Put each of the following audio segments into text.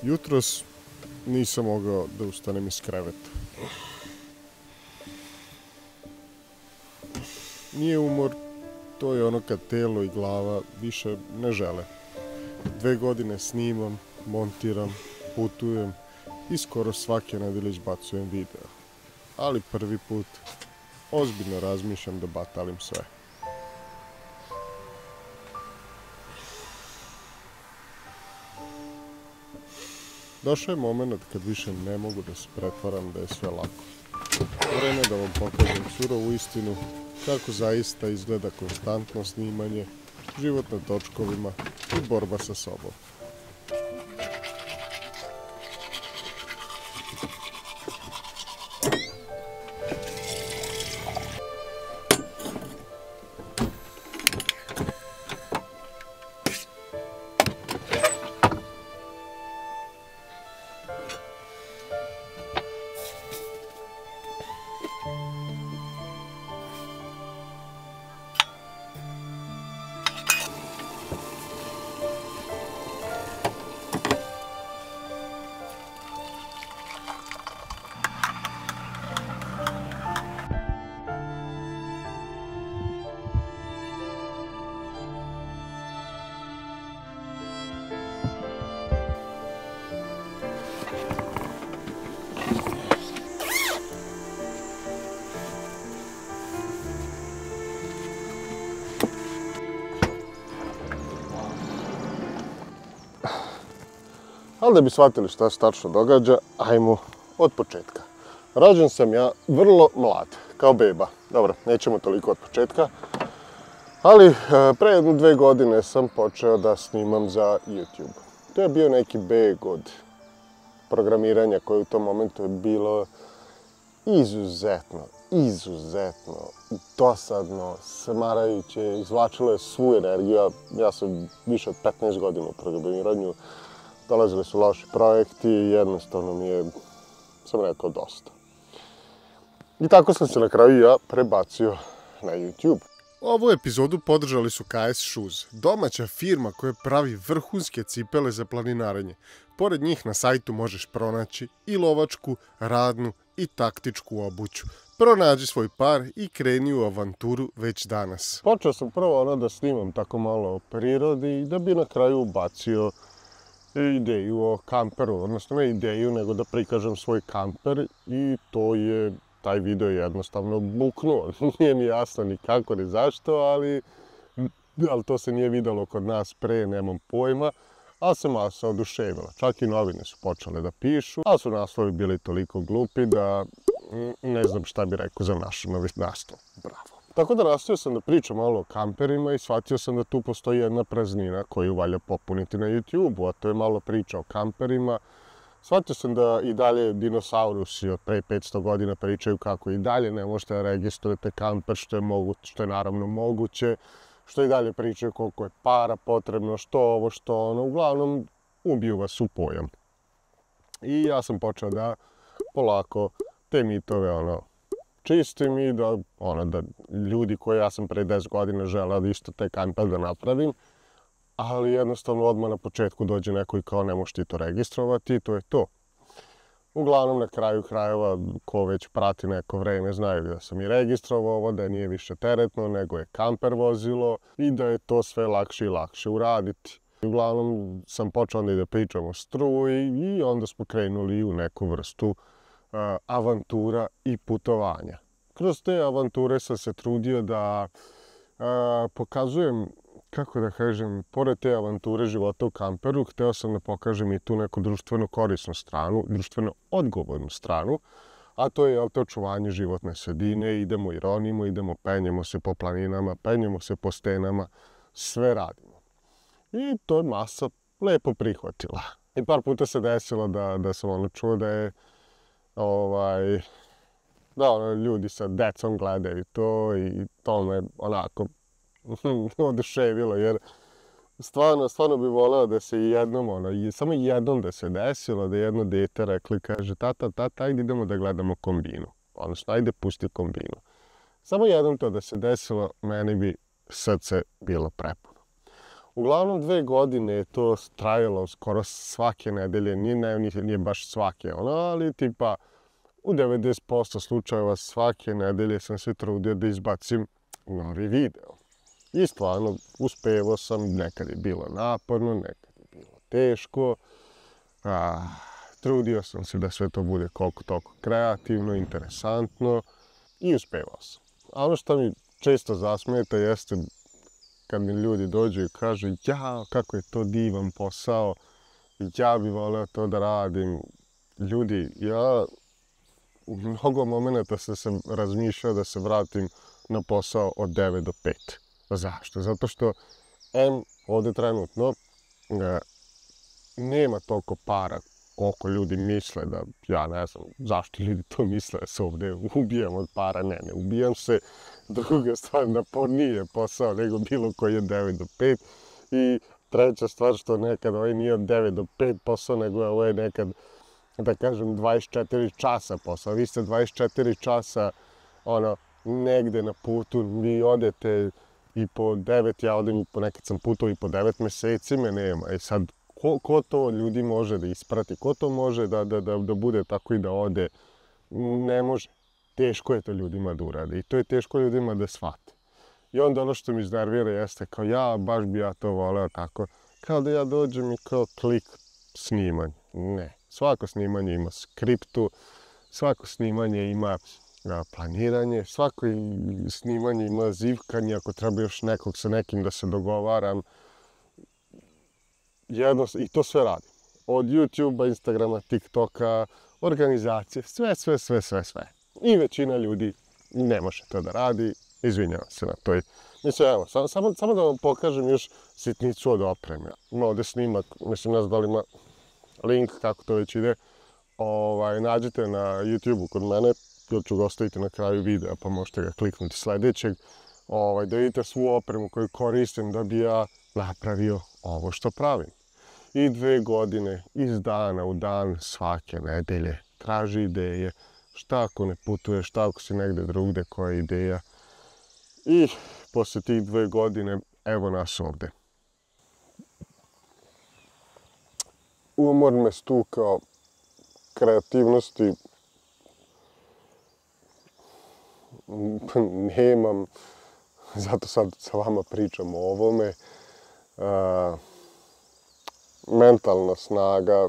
Jutros nisam mogao da ustanem iz kreveta. Nije umor, to je ono kad telo i glava više ne žele. 2 godine snimam, montiram, putujem i skoro svake nedelje izbacujem video. Ali prvi put ozbiljno razmišljam da batalim sve. Došao je moment kad više ne mogu da se pretvaram da je sve lako. Vreme da vam pokažem surovu istinu, kako zaista izgleda konstantno snimanje, život na točkovima i borba sa sobom. Ali da bi shvatili šta se tačno događa, ajmo od početka. Rođen sam ja vrlo mlad, kao beba. Dobro, nećemo toliko od početka. Ali pre 1-2 godine sam počeo da snimam za YouTube. To je bio neki beg od programiranja koje u tom momentu je bilo izuzetno dosadno, smarajuće, izvlačilo je svu energiju. Ja sam više od 15 godina u programiranju. Dolazili su loši projekti i jednostavno mi je, sam rekao, dosta. I tako sam se na kraju ja prebacio na YouTube. Ovu epizodu podržali su KS Shoes, domaća firma koja pravi vrhunske cipele za planinarenje. Pored njih na sajtu možeš pronaći i lovačku, radnu i taktičku obuću. Pronađi svoj par i kreni u avanturu već danas. Počeo sam prvo da snimam tako malo o prirodi i da bi na kraju ubacio ideju o kamperu, odnosno ne ideju, nego da prikažem svoj kamper i taj video je jednostavno buknuo. Nije mi jasno ni kako ni zašto, ali to se nije videlo kod nas pre, nemam pojma, ali se masa oduševila. Čak i novine su počele da pišu, ali su naslovi bili toliko glupi da ne znam šta bi rekao za naš novinarstvo. Bravo. Tako da nastavio sam da pričam malo o kamperima i shvatio sam da tu postoji jedna praznina koju valja popuniti na YouTube-u, a to je malo priča o kamperima. Shvatio sam da i dalje dinosaurusi od pre 500 godina pričaju kako i dalje ne možete da registrujete kamper, što je naravno moguće, što i dalje pričaju koliko je para potrebno, što ovo, što ono, uglavnom ubiju vas u pojam. I ja sam počeo da polako te mitove čistim i da ljudi koji ja sam pre 10 godina želeo da isto taj kamper da napravim, ali jednostavno odmah na početku dođe neko i kao ne možeš ti to registrovati i to je to. Uglavnom na kraju krajeva, ko već prati neko vreme, znaju da sam i registrovao ovo, da nije više teretno nego je kamper vozilo i da je to sve lakše i lakše uraditi. Uglavnom sam počeo onda i da pričam o struji i onda smo krenuli u neku vrstu avantura i putovanja. Kroz te avanture sam se trudio da pokazujem, kako da kažem, pored te avanture života u kamperu, hteo sam da pokažem i tu neku društveno korisnu stranu, društveno odgovornu stranu, a to je očuvanje životne sredine, idemo i ronimo, penjemo se po planinama, penjemo se po stenama, sve radimo. I to je masa lepo prihvatila. I par puta se desilo da sam čuo da je ljudi sa decom gledaju to i to me onako oduševilo, jer stvarno bi voleo da se samo jednom da se desilo, da jedno dete reklo i kaže tata, ajde idemo da gledamo Kombinu, odnosno ajde pusti Kombinu. Samo jednom to da se desilo, meni bi srce bilo prepuno. Uglavnom 2 godine je to trajalo skoro svake nedelje, nije baš svake, ali tipa u 90% slučajeva svake nedelje sam se trudio da izbacim novi video. I stvarno, uspevao sam, nekad je bilo naporno, nekad je bilo teško. Trudio sam se da sve to bude koliko toliko kreativno, interesantno i uspevao sam. A ono što mi često zasmeta jeste kad mi ljudi dođu i kažu ja, kako je to divan posao, ja bih voleo to da radim. Ljudi, ja u mnogo momenta sam se razmišljao da se vratim na posao od 9 do 5. Zašto? Zato što ovdje trenutno nema toliko para koliko ljudi misle da, ja ne znam zašto ljudi to misle da se ovdje ubijam od para. Ne ubijam se. Druga stvar, napornije posao nego bilo koji je 9 do 5. I treća stvar što nekad ovaj nije od 9 do 5 posao, nego ovo je nekad, da kažem, 24 časa posao. Vi ste 24 časa negde na putu, vi odete i po 9, ja odem i nekad sam putao i po 9 meseci me nema. I sad, ko to ljudi može da isprati, ko to može da bude tako i da ode? Ne može. Teško je to ljudima da urade i to je teško ljudima da shvate. I onda ono što mi iznervira jeste kao baš bi ja to voleo tako, kao da ja dođem i kao klik snimanje. Ne. Svako snimanje ima skriptu, svako snimanje ima planiranje, svako snimanje ima zivkanje, ako treba još nekog sa nekim da se dogovaram. I to sve radim. Od YouTube-a, Instagrama, TikToka, organizacije, sve. I većina ljudi ne može to da radi, izvinjavam se na toj. Mislim, evo, samo da vam pokažem još sitnicu od opreme. Ima ovdje snimak, mislim, ne znam da li ima link, kako to već ide. Nađite na YouTube-u kod mene, ili ću ga ostaviti na kraju videa, pa možete ga kliknuti sljedećeg. Da vidite svu opremu koju koristim da bi ja napravio ovo što pravim. I 2 godine, iz dana u dan, svake nedelje, traži ideje. Šta ako ne putuješ, šta ako si negde drugde, koja je ideja. I posle tih 2 godine, evo nas ovde. Umor me stukao, kreativnosti nemam, zato sad sa vama pričam o ovome. Mentalna snaga,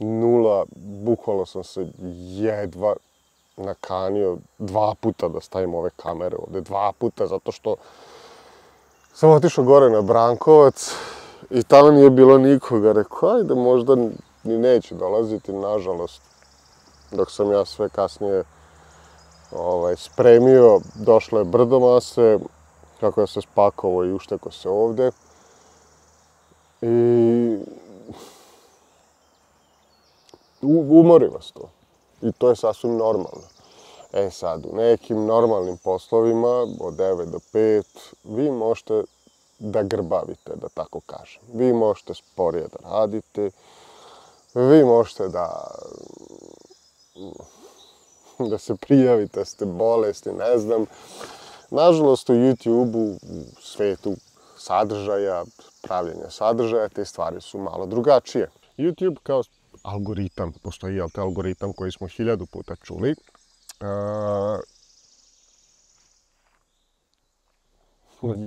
0, bukvalno sam se jedva nakanio 2 puta da stavim ove kamere ovde, 2 puta, zato što sam otišao gore na Brankovac i tamo nije bilo nikoga. Rekao, ajde, možda ni neće dolaziti, nažalost. Dok sam ja sve kasnije spremio, došlo je brdo mase, kako ja se spakovao i ušteko se ovde. I umori vas to. I to je sasvim normalno. Sad, u nekim normalnim poslovima, od 9 do 5, vi možete da grbavite, da tako kažem. Vi možete sporije da radite, vi možete da se prijavite, da ste bolesni, ne znam. Nažalost, u YouTube-u, u svetu sadržaja, pravljenja sadržaja, te stvari su malo drugačije. YouTube kao algoritam, postoji algoritam koji smo 1000 puta čuli,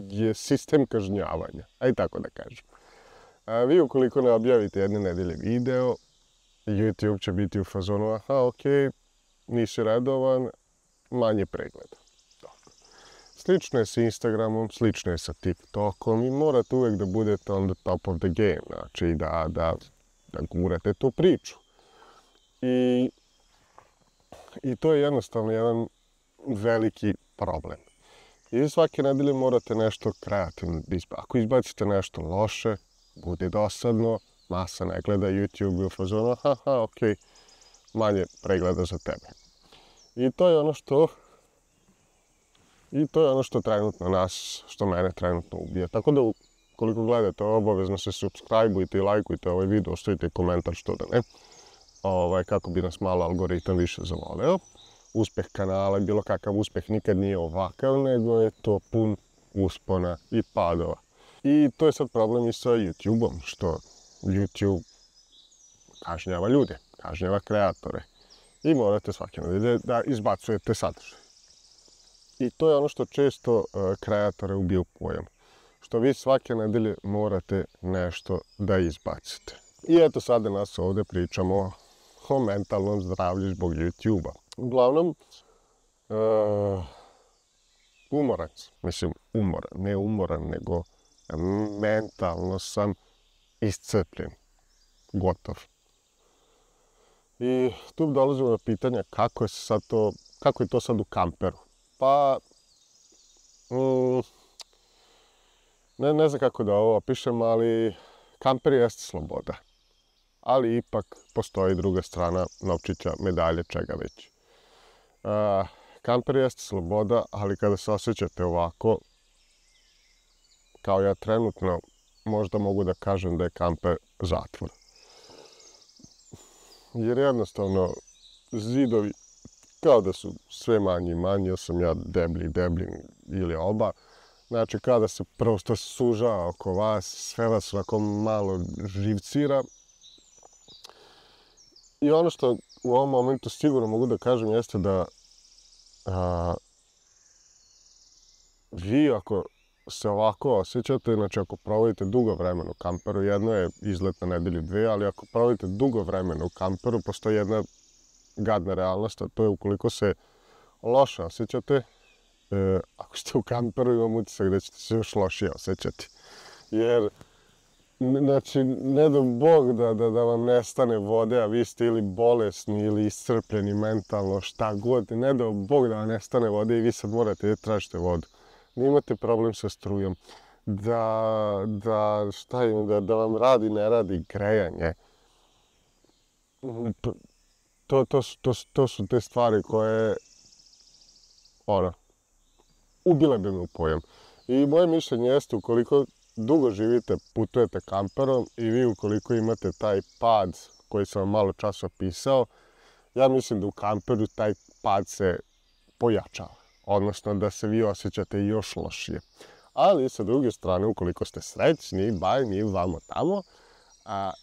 je sistem kažnjavanja, ajde tako da kažem. Vi ukoliko ne objavite jedne nedelje video, YouTube će biti u fazonu, aha, okej, nisi redovan, manje pregleda. Slično je sa Instagramom, slično je sa TikTokom i morate uvek da budete on the top of the game, znači da gurate tu priču. I to je jednostavno jedan veliki problem. I svake nedelje morate nešto kreativno da izbacite. Ako izbacite nešto loše, bude dosadno, masa ne gleda YouTube i u fazonu, aha, okej, manje pregleda za tebe. I to je ono što trenutno nas, što mene trenutno ubija. Tako da, koliko gledate, obavezno se subscribe-ujte i lajkujte ovaj video, ostavite komentar što da ne, kako bi nas malo algoritam više zavoleo. Uspeh kanala i bilo kakav uspeh nikad nije ovakav, nego je to pun uspona i padova. I to je sad problem i sa YouTube-om, što YouTube kažnjava ljude, kažnjava kreatore. I morate svake nedelje da izbacujete sadržaj. I to je ono što često kreatore ubije u pojam. Što vi svake nedelje morate nešto da izbacite. I eto sada nas ovde pričamo o mentalnom zdravlju zbog YouTube-a. Uglavnom, umoran sam. Mislim, ne umoran, nego mentalno sam iscrpljen. Gotov. I tu dolazimo do pitanja kako je to sad u kamperu. Pa, ne znam kako da ovo opišem, ali kamper jeste sloboda. Ali ipak postoji druga strana novčića, medalje, čega već. Kamper jeste sloboda, ali kada se osjećate ovako, kao ja trenutno, možda mogu da kažem da je kamper zatvor. Jer jednostavno zidovi kao da su sve manji i manji, jer sam ja deblji ili oba. Znači kada se prostor sužava oko vas, sve vas onako malo živcira. I ono što u ovom momentu sigurno mogu da kažem jeste da vi ako se ovako osjećate, znači ako provodite dugo vremena u kamperu, jedno je izlet na nedelju dve, ali ako provodite dugo vremena u kamperu, postoji jedna gadna realnost, a to je ukoliko se loše osjećate, ako ste u kamperu imam utisak da ćete se još lošije osjećati. Jer, znači, ne do Bog da vam nestane vode, a vi ste ili bolesni ili iscrpljeni mentalno, šta god, ne do Bog da vam nestane vode i vi sad morate da tražite vodu. Da imate problem sa strujom, da vam radi, ne radi grejanje. To su te stvari koje, ubile bi me u pojam. I moje mišljenje jeste ukoliko dugo živite, putujete kamperom i vi ukoliko imate taj pad koji sam vam malo čas opisao, ja mislim da u kamperu taj pad se pojačava. Odnosno da se vi osjećate još lošije. Ali sa druge strane, ukoliko ste srećni, bajni, vamo tamo,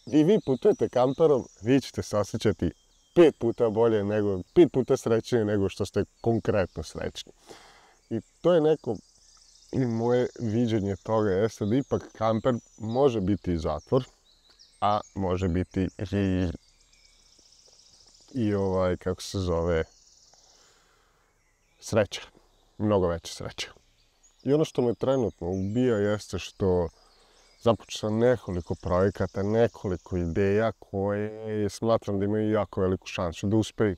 vi putujete kamperom, vi ćete se osjećati 5 puta bolje, 5 puta srećnije nego što ste konkretno srećni. I to je neko, i moje viđenje toga jeste da ipak kamper može biti zatvor, a može biti i kako se zove, sreća. Mnogo veća sreća. I ono što me trenutno ubija jeste što započeo sam nekoliko projekata, nekoliko ideja koje smatram da imaju jako veliku šansu da uspeju.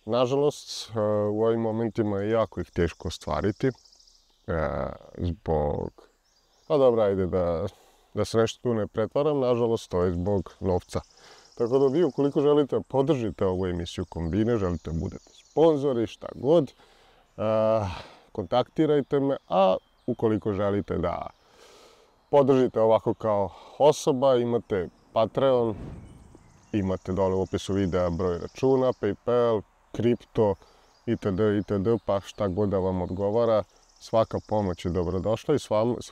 Nažalost, u ovim momentima je jako ih teško ostvariti. Zbog, pa dobro, ajde da se nešto tu ne pretvaram, nažalost to je zbog novca. Tako da vi ukoliko želite da podržite ovu emisiju Kombine, želite da budete sponzori, šta god, kontaktirajte me, a ukoliko želite da podržite ovako kao osoba, imate Patreon, imate dole u opisu videa broj računa, PayPal, kripto, itd., pa šta god da vam odgovara, svaka pomoć je dobrodošla i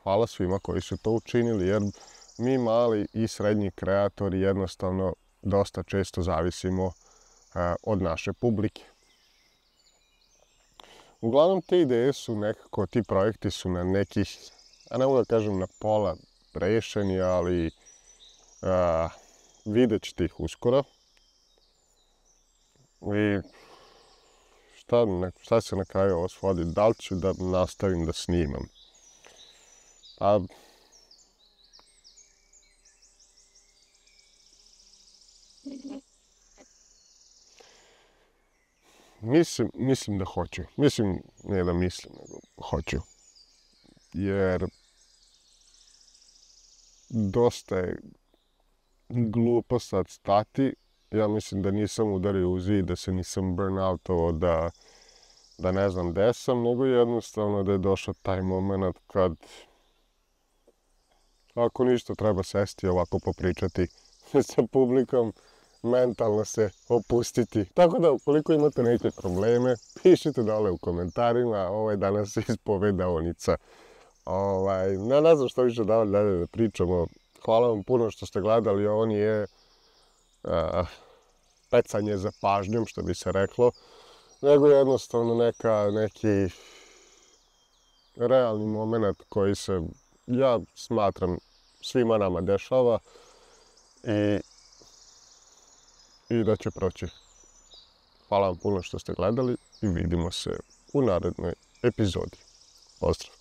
hvala svima koji su to učinili, jer mi mali i srednji kreatori jednostavno dosta često zavisimo od naše publike. Uglavnom, te ideje su nekako, ti projekti su na nekih, a ne mogu da kažem na pola rešeni, ali vidjet ćete ih uskoro. I šta se na kraju ovo svodi? Da li ću da nastavim da snimam? Pa, mislim da hoću. Mislim, ne da mislim, nego hoću. Jer dosta je glupo sad stati. Ja mislim da nisam udario u zid, da se nisam burnoutovao, da ne znam gde sam, nego jednostavno da je došao taj moment kad ako ništa treba sesti ovako popričati sa publikom, mentalno se opustiti. Tako da ukoliko imate neke probleme, pišite dole u komentarima, ovo je danas ispovedaonica Ne znam što više dalje da pričamo. Hvala vam puno što ste gledali. Ovo nije pecanje za pažnjom, što bi se reklo, nego jednostavno neki realni moment koji se, ja smatram, svima nama dešava i da će proći. Hvala vam puno što ste gledali i vidimo se u narednoj epizodi. Pozdrav!